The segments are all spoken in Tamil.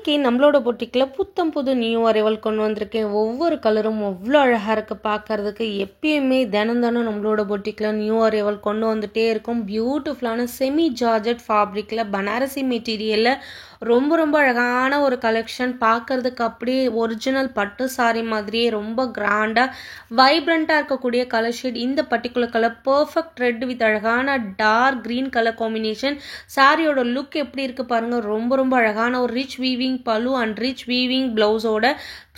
இன்னைக்கு நம்மளோட பொட்டிக்கில் புத்தம் புது நியூ அரைவல் கொண்டு வந்திருக்கேன். ஒவ்வொரு கலரும் அவ்வளோ அழகாக இருக்குது பார்க்கறதுக்கு. எப்பயுமே தினம் நம்மளோட பொட்டிக்கில் நியூ அரைவல் கொண்டு வந்துட்டே இருக்கும். பியூட்டிஃபுல்லான செமி ஜார்ஜெட் ஃபேப்ரிக்கில் பனாரசி மெட்டீரியலில் ரொம்ப அழகான ஒரு கலெக்ஷன். பார்க்கறதுக்கு அப்படியே ஒரிஜினல் பட்டு சாரி மாதிரியே ரொம்ப கிராண்டாக வைப்ரண்ட்டாக இருக்கக்கூடிய கலர் ஷேட். இந்த particular colour perfect red with அழகான டார்க் க்ரீன் கலர் காம்பினேஷன். சாரியோட லுக் எப்படி இருக்குது பாருங்கள். ரொம்ப அழகான ஒரு ரிச் வீவிங் பல்லு அண்ட் ரிச் வீவிங் ப்ளவுஸோட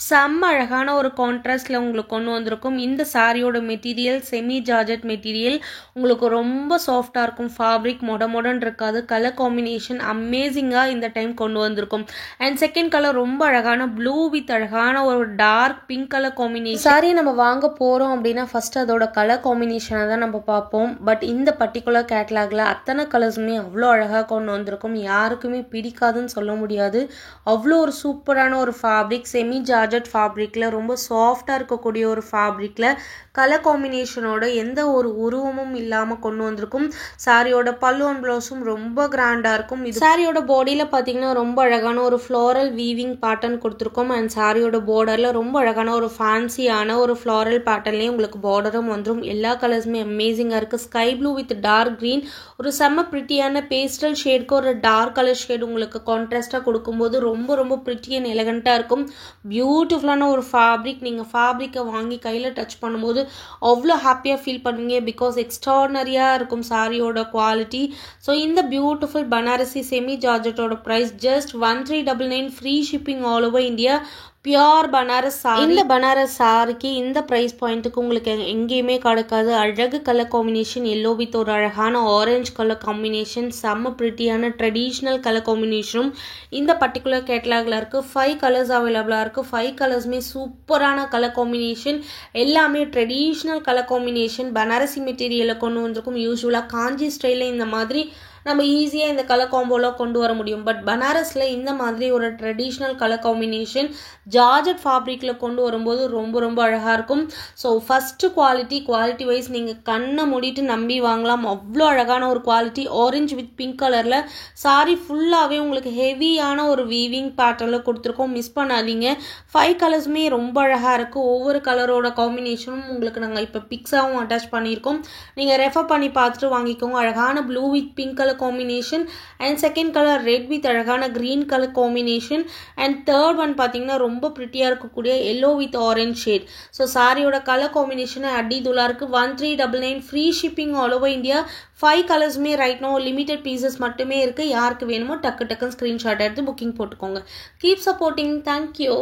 செம்ம அழகான ஒரு கான்ட்ராஸ்டில் உங்களுக்கு கொண்டு வந்திருக்கும். இந்த சாரியோட மெட்டீரியல் செமி ஜார்ஜெட் மெட்டீரியல். உங்களுக்கு ரொம்ப சாஃப்டாக இருக்கும். ஃபேப்ரிக் மொடன்னு இருக்காது. கலர் காம்பினேஷன் அமேசிங்காக இந்த டைம் கொண்டு வந்திருக்கும். அண்ட் செகண்ட் கலர் ரொம்ப அழகான ப்ளூ வித் அழகான ஒரு dark pink colour combination. Sari நம்ம வாங்க போகிறோம் அப்படின்னா ஃபர்ஸ்ட் அதோட கலர் காம்பினேஷனை தான் நம்ம பார்ப்போம். பட் இந்த பர்டிகுலர் கேட்லாகில் அத்தனை கலர்ஸுமே அவ்வளோ அழகாக கொண்டு வந்திருக்கும். யாருக்குமே பிடிக்காதுன்னு சொல்ல முடியாது. அவ்வளோ ஒரு சூப்பரான ஒரு ஃபேப்ரிக். செமி ஜார்ஜெட் ஃபேப்ரிக்கில் ரொம்ப சாஃப்டாக இருக்கக்கூடிய ஒரு ஃபேப்ரிக்கில் கலர் காம்பினேஷனோட எந்த ஒரு உருவமும் இல்லாமல் கொண்டு வந்திருக்கும். சாரியோட பல்லு அண்ட் ப்ளவுஸும் ரொம்ப கிராண்டாக இருக்கும். இது சாரியோட பாடியில் பார்த்தீங்கன்னா ரொம்ப அழகான ஒரு ஃப்ளோரல் வீவிங் பேட்டர்ன் கொடுத்துருக்கோம். அண்ட் சாரியோட பார்டரில் ரொம்ப அழகான ஒரு ஃபேன்சியான ஒரு ஃப்ளோரல் பேட்டர்ன்லேயே உங்களுக்கு பார்டரும் வந்துடும். எல்லா கலர்ஸுமே அமேசிங்காக இருக்குது. Sky blue with dark green, ஒரு செம்ம ப்ரிட்டியான பேஸ்டல் ஷேட்க்கு ஒரு டார்க் கலர் ஷேட் உங்களுக்கு கான்ட்ராஸ்டாக கொடுக்கும்போது ரொம்ப ப்ரிட்டி அண்ட் எலகண்ட்டாக இருக்கும். பியூட்டிஃபுல்லான ஒரு ஃபேப்ரிக். நீங்கள் ஃபேப்ரிக்கை வாங்கி கையில் டச் பண்ணும்போது அவ்வளோ ஹாப்பியாக ஃபீல் பண்ணுவீங்க. பிகாஸ் எக்ஸ்ட்ரானரியாக இருக்கும் சாரியோட குவாலிட்டி. ஸோ இந்த பியூட்டிஃபுல் பனாரசி செமி ஜார்ஜெட்டோட price just 1399. Free shipping all over India. Pure Banaras sari. இந்த பனாரஸ் சாரிக்கு இந்த ப்ரைஸ் பாயிண்ட்டுக்கு உங்களுக்கு எங்கேயுமே கிடைக்காது. அழகு கலர் காம்பினேஷன் எல்லோ வித் ஒரு அழகான ஆரஞ்சு கலர் காம்பினேஷன். செம்ம ப்ரிட்டியான ட்ரெடிஷ்னல் கலர் காம்பினேஷனும் இந்த பர்டிகுலர் கேட்லாகில் இருக்குது. 5 கலர்ஸ் அவைலபிளாக இருக்குது. 5 கலர்ஸுமே சூப்பரான கலர் காம்பினேஷன். எல்லாமே ட்ரெடிஷ்னல் கலர் காம்பினேஷன். பனாரசி மெட்டீரியலில் கொண்டு வந்திருக்கும். யூஸ்வலாக காஞ்சி ஸ்டைலில் இந்த மாதிரி நம்ம ஈஸியாக இந்த கலர் காம்போலாம் கொண்டு வர முடியும். பட் பனாரஸில் இந்த மாதிரி ஒரு ட்ரெடிஷ்னல் கலர் காம்பினேஷன் ஜார்ஜெட் ஃபேப்ரிக்கில் கொண்டு வரும்போது ரொம்ப அழகாக இருக்கும். ஸோ ஃபஸ்ட்டு குவாலிட்டி வைஸ் நீங்கள் கண்ணை மூடிட்டு நம்பி வாங்கலாம். அவ்வளோ அழகான ஒரு குவாலிட்டி. ஆரஞ்சு வித் பிங்க் கலரில் சாரி ஃபுல்லாகவே உங்களுக்கு ஹெவியான ஒரு வீவிங் பேட்டர்னில் கொடுத்துருக்கோம். மிஸ் பண்ணாதீங்க. 5 கலர்ஸுமே ரொம்ப அழகாக இருக்குது. ஒவ்வொரு கலரோட காம்பினேஷனும் உங்களுக்கு நாங்கள் இப்போ பிக்ஸாகவும் அட்டாச் பண்ணியிருக்கோம். நீங்கள் ரெஃபர் பண்ணி பார்த்துட்டு வாங்கிக்கோங்க. அழகான blue with pink colour combination and second colour red with அழகான green colour combination and third one பார்த்தீங்கன்னா ரொம்ப ப்ரிட்டியாக இருக்கக்கூடிய yellow with orange shade. So சாரியோட கலர் காம்பினேஷன் அடி துலா இருக்குது. 1399. ஃப்ரீ ஷிப்பிங் ஆல் ஓவர் இந்தியா. 5 கலர்ஸுமே ரைட் நோ லிமிடெட் பீசஸ் மட்டுமே இருக்குது. யாருக்கு வேணுமோ டக்குன்னு ஸ்க்ரீன்ஷாட் எடுத்து புக்கிங் போட்டுக்கோங்க. Keep supporting. தேங்க்யூ.